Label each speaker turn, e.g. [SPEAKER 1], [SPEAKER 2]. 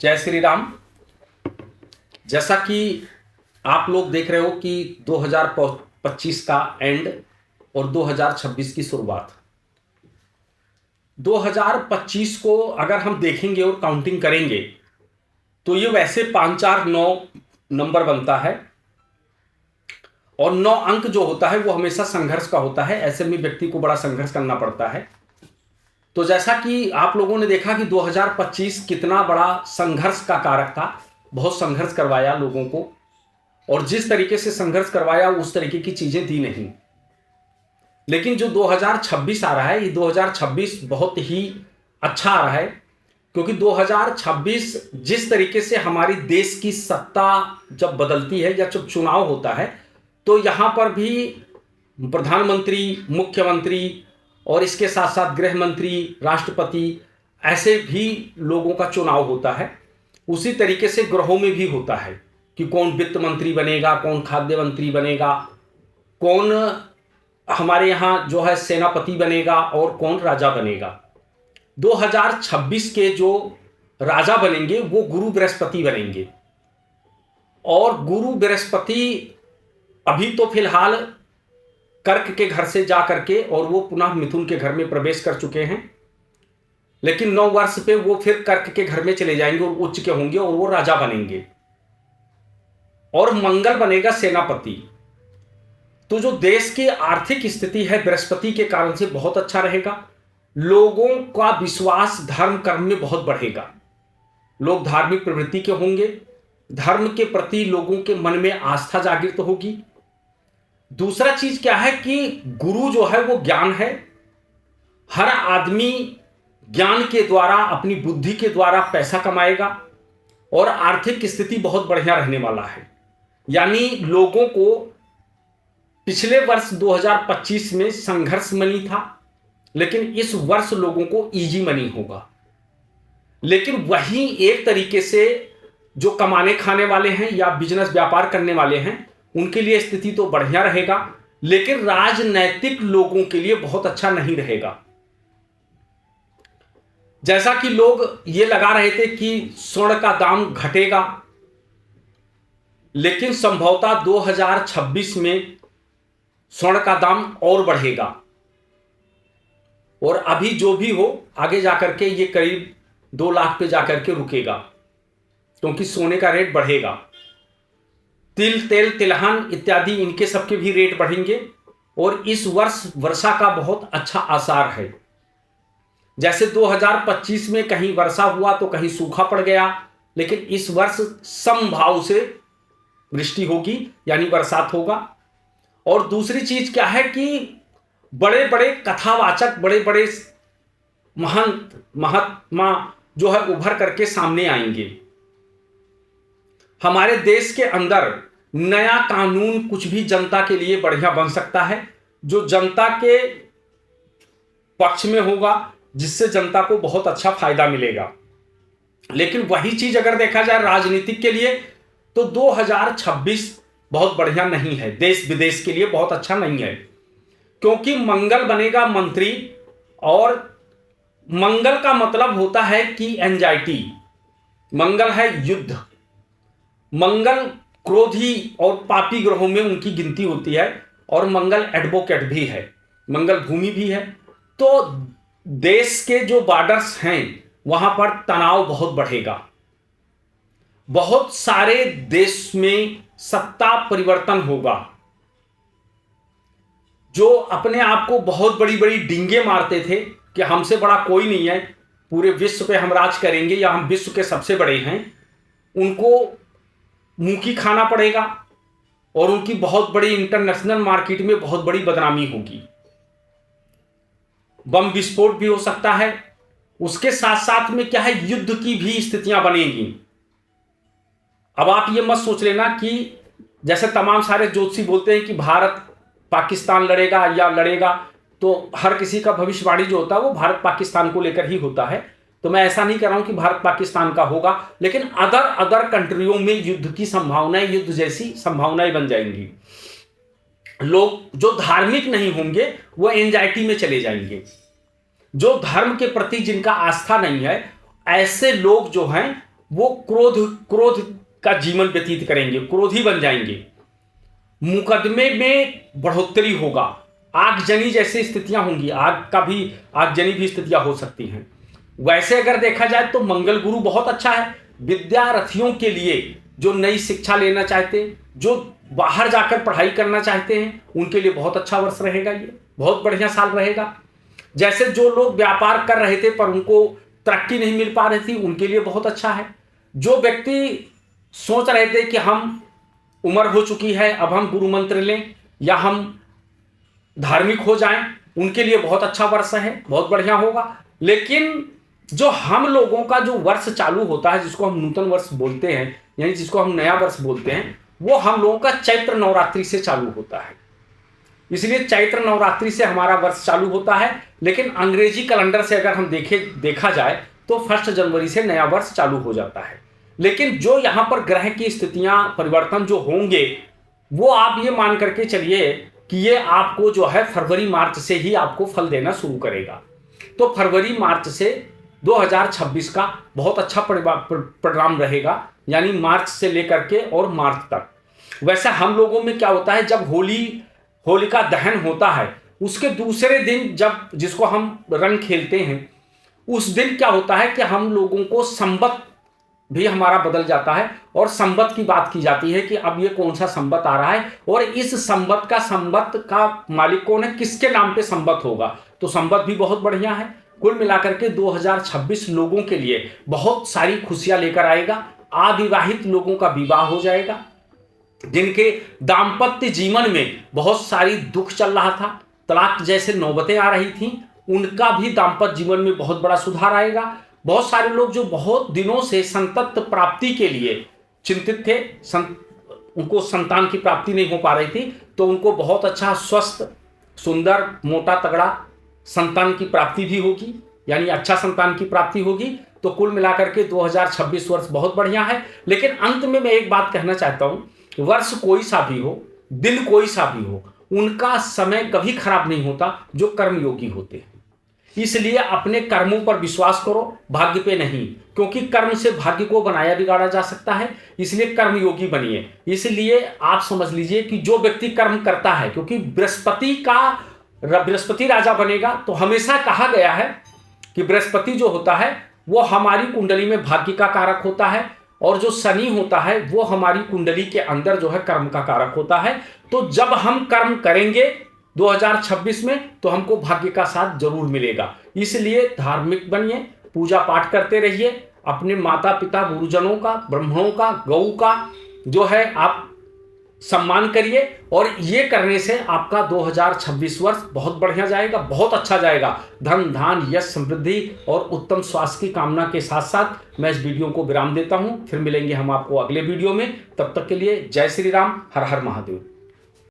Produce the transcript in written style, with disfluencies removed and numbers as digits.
[SPEAKER 1] जय श्री राम। जैसा कि आप लोग देख रहे हो कि 2025 का एंड और 2026 की शुरुआत। 2025 को अगर हम देखेंगे और काउंटिंग करेंगे तो ये वैसे 549 नंबर बनता है और 9 अंक जो होता है वो हमेशा संघर्ष का होता है। ऐसे में व्यक्ति को बड़ा संघर्ष करना पड़ता है। तो जैसा कि आप लोगों ने देखा कि 2025 कितना बड़ा संघर्ष का कारक था, बहुत संघर्ष करवाया लोगों को, और जिस तरीके से संघर्ष करवाया उस तरीके की चीजें दी नहीं। लेकिन जो 2026 आ रहा है, ये 2026 बहुत ही अच्छा आ रहा है, क्योंकि 2026 जिस तरीके से हमारी देश की सत्ता जब बदलती है या जब चुनाव होता है तो यहां पर भी प्रधानमंत्री, मुख्यमंत्री और इसके साथ साथ गृह मंत्री, राष्ट्रपति, ऐसे भी लोगों का चुनाव होता है। उसी तरीके से ग्रहों में भी होता है कि कौन वित्त मंत्री बनेगा, कौन खाद्य मंत्री बनेगा, कौन हमारे यहाँ जो है सेनापति बनेगा और कौन राजा बनेगा। 2026 के जो राजा बनेंगे वो गुरु बृहस्पति बनेंगे। और गुरु बृहस्पति अभी तो फिलहाल कर्क के घर से जा करके और वो पुनः मिथुन के घर में प्रवेश कर चुके हैं, लेकिन 9 वर्ष पे वो फिर कर्क के घर में चले जाएंगे और उच्च के होंगे और वो राजा बनेंगे। और मंगल बनेगा सेनापति। तो जो देश की आर्थिक स्थिति है बृहस्पति के कारण से बहुत अच्छा रहेगा। लोगों का विश्वास धर्म कर्म में बहुत बढ़ेगा। लोग धार्मिक प्रवृत्ति के होंगे। धर्म के प्रति लोगों के मन में आस्था जागृत होगी। दूसरा चीज क्या है कि गुरु जो है वो ज्ञान है। हर आदमी ज्ञान के द्वारा, अपनी बुद्धि के द्वारा पैसा कमाएगा और आर्थिक स्थिति बहुत बढ़िया रहने वाला है। यानी लोगों को पिछले वर्ष 2025 में संघर्ष मनी था, लेकिन इस वर्ष लोगों को इजी मनी होगा। लेकिन वही एक तरीके से जो कमाने खाने वाले हैं या बिजनेस व्यापार करने वाले हैं उनके लिए स्थिति तो बढ़िया रहेगा, लेकिन राजनैतिक लोगों के लिए बहुत अच्छा नहीं रहेगा। जैसा कि लोग ये लगा रहे थे कि स्वर्ण का दाम घटेगा, लेकिन संभवतः 2026 में स्वर्ण का दाम और बढ़ेगा। और अभी जो भी हो आगे जाकर के ये करीब 2 लाख पे जाकर के रुकेगा, क्योंकि सोने का रेट बढ़ेगा। तिल, तेल, तिलहन इत्यादि इनके सबके भी रेट बढ़ेंगे। और इस वर्ष वर्षा का बहुत अच्छा आसार है। जैसे 2025 में कहीं वर्षा हुआ तो कहीं सूखा पड़ गया, लेकिन इस वर्ष समभाव से वृष्टि होगी, यानी बरसात होगा। और दूसरी चीज क्या है कि बड़े बड़े कथावाचक, बड़े बड़े महंत, महात्मा जो है उभर करके सामने आएंगे। हमारे देश के अंदर नया कानून कुछ भी जनता के लिए बढ़िया बन सकता है, जो जनता के पक्ष में होगा, जिससे जनता को बहुत अच्छा फायदा मिलेगा। लेकिन वही चीज अगर देखा जाए राजनीतिक के लिए तो 2026 बहुत बढ़िया नहीं है। देश विदेश के लिए बहुत अच्छा नहीं है, क्योंकि मंगल बनेगा मंत्री। और मंगल का मतलब होता है कि एंजाइटी। मंगल है युद्ध। मंगल क्रोधी और पापी ग्रहों में उनकी गिनती होती है। और मंगल एडवोकेट भी है, मंगल भूमि भी है। तो देश के जो बॉर्डर्स हैं वहां पर तनाव बहुत बढ़ेगा। बहुत सारे देश में सत्ता परिवर्तन होगा। जो अपने आप को बहुत बड़ी बड़ी डींगे मारते थे कि हमसे बड़ा कोई नहीं है, पूरे विश्व पे हम राज करेंगे या हम विश्व के सबसे बड़े हैं, उनको मुंह की खाना पड़ेगा और उनकी बहुत बड़ी इंटरनेशनल मार्केट में बहुत बड़ी बदनामी होगी। बम विस्फोट भी हो सकता है। उसके साथ साथ में क्या है, युद्ध की भी स्थितियां बनेंगी। अब आप ये मत सोच लेना कि जैसे तमाम सारे ज्योतिषी बोलते हैं कि भारत पाकिस्तान लड़ेगा या लड़ेगा, तो हर किसी का भविष्यवाणी जो होता है वो भारत पाकिस्तान को लेकर ही होता है। तो मैं ऐसा नहीं कर रहा हूं कि भारत पाकिस्तान का होगा, लेकिन अदर कंट्रियों में युद्ध की संभावनाएं, युद्ध जैसी संभावनाएं बन जाएंगी। लोग जो धार्मिक नहीं होंगे वो एंजाइटी में चले जाएंगे। जो धर्म के प्रति जिनका आस्था नहीं है, ऐसे लोग जो हैं वो क्रोध का जीवन व्यतीत करेंगे, क्रोधी बन जाएंगे, मुकदमे में बढ़ोतरी होगा, आगजनी जैसी स्थितियां होंगी, आगजनी भी स्थितियां हो सकती हैं। वैसे अगर देखा जाए तो मंगल गुरु बहुत अच्छा है विद्यार्थियों के लिए, जो नई शिक्षा लेना चाहते हैं, जो बाहर जाकर पढ़ाई करना चाहते हैं, उनके लिए बहुत अच्छा वर्ष रहेगा, ये बहुत बढ़िया साल रहेगा। जैसे जो लोग व्यापार कर रहे थे पर उनको तरक्की नहीं मिल पा रही थी, उनके लिए बहुत अच्छा है। जो व्यक्ति सोच रहे थे कि हम उम्र हो चुकी है, अब हम गुरु मंत्र लें या हम धार्मिक हो जाएं, उनके लिए बहुत अच्छा वर्ष है, बहुत बढ़िया होगा। लेकिन जो हम लोगों का जो वर्ष चालू होता है, जिसको हम नूतन वर्ष बोलते हैं, यानी जिसको हम नया वर्ष बोलते हैं, वो हम लोगों का चैत्र नवरात्रि से चालू होता है। इसलिए चैत्र नवरात्रि से हमारा वर्ष चालू होता है। लेकिन अंग्रेजी कैलेंडर से अगर हम देखा जाए तो 1 जनवरी से नया वर्ष चालू हो जाता है। लेकिन जो यहाँ पर ग्रह की स्थितियां परिवर्तन जो होंगे, वो आप ये मान करके चलिए कि ये आपको जो है फरवरी मार्च से ही आपको फल देना शुरू करेगा। तो फरवरी मार्च से 2026 का बहुत अच्छा परिणाम रहेगा, यानी मार्च से लेकर के और मार्च तक। वैसे हम लोगों में क्या होता है, जब होलिका दहन होता है, उसके दूसरे दिन जब जिसको हम रंग खेलते हैं, उस दिन क्या होता है कि हम लोगों को संवत भी हमारा बदल जाता है और संवत की बात की जाती है कि अब ये कौन सा संवत आ रहा है और इस संवत का मालिक कौन है, किसके नाम पे संवत होगा। तो संवत भी बहुत बढ़िया है। कुल मिलाकर के 2026 लोगों के लिए बहुत सारी खुशियां लेकर आएगा। अविवाहित लोगों का विवाह हो जाएगा, जिनके दाम्पत्य जीवन में बहुत सारी दुख चल रहा था, तलाक जैसे नौबतें आ रही थी, उनका भी दाम्पत्य जीवन में बहुत बड़ा सुधार आएगा। बहुत सारे लोग जो बहुत दिनों से संतत प्राप्ति के लिए चिंतित थे, उनको संतान की प्राप्ति नहीं हो पा रही थी, तो उनको बहुत अच्छा स्वस्थ सुंदर मोटा तगड़ा संतान की प्राप्ति भी होगी, यानी अच्छा संतान की प्राप्ति होगी। तो कुल मिलाकर के 2026 वर्ष बहुत बढ़िया है। लेकिन अंत में मैं एक बात कहना चाहता हूं, वर्ष कोई सा भी हो, दिन कोई सा भी हो, उनका समय कभी खराब नहीं होता जो कर्मयोगी होते हैं। इसलिए अपने कर्मों पर विश्वास करो, भाग्य पे नहीं, क्योंकि कर्म से भाग्य को बनाया बिगाड़ा जा सकता है। इसलिए कर्मयोगी बनिए। इसलिए आप समझ लीजिए कि जो व्यक्ति कर्म करता है, क्योंकि बृहस्पति राजा बनेगा, तो हमेशा कहा गया है कि बृहस्पति जो होता है वो हमारी कुंडली में भाग्य का कारक होता है, और जो शनि होता है वो हमारी कुंडली के अंदर जो है कर्म का कारक होता है। तो जब हम कर्म करेंगे 2026 में, तो हमको भाग्य का साथ जरूर मिलेगा। इसलिए धार्मिक बनिए, पूजा पाठ करते रहिए, अपने माता पिता गुरुजनों का, ब्राह्मणों का, गौ का जो है आप सम्मान करिए। और ये करने से आपका 2026 वर्ष बहुत बढ़िया जाएगा, बहुत अच्छा जाएगा। धन धान यश समृद्धि और उत्तम स्वास्थ्य की कामना के साथ साथ मैं इस वीडियो को विराम देता हूं। फिर मिलेंगे हम आपको अगले वीडियो में। तब तक के लिए जय श्री राम, हर हर महादेव।